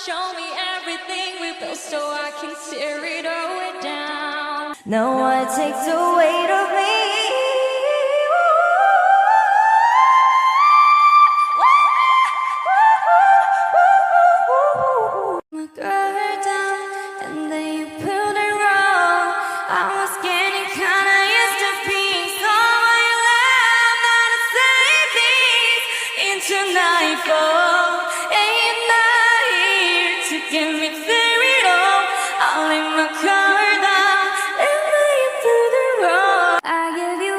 Show me everything we built so I can tear it all down. No one takes the weight of me. Look her down and then you pulled it wrong. I was getting kinda used to being someone you love. Now to say these into nightfall. And you're not here to get me through it all. I'll leave my car down and then you pulled it wrong. I give you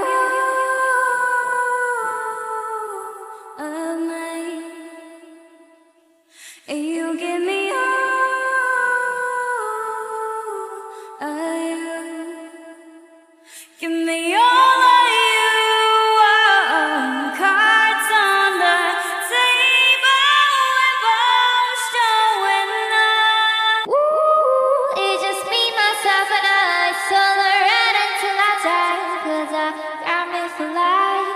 all of me, and you give me all of you. Give me all of you. Cards on the table, we're both showing up. Ooh, it's just me, myself, and I. Solo right until I die, 'cause I got me for life.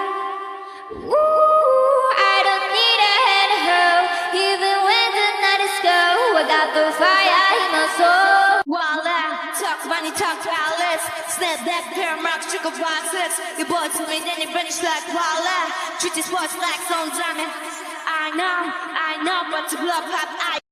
Ooh, I don't need a hand to hold, even when the night is cold. I got the fire in my soul. While I talk money, talk palace. Snap that pair, mark sugar boxes. You bought to me, then you finish like Walla. Treat this sports like some diamond. I know, but to blow pop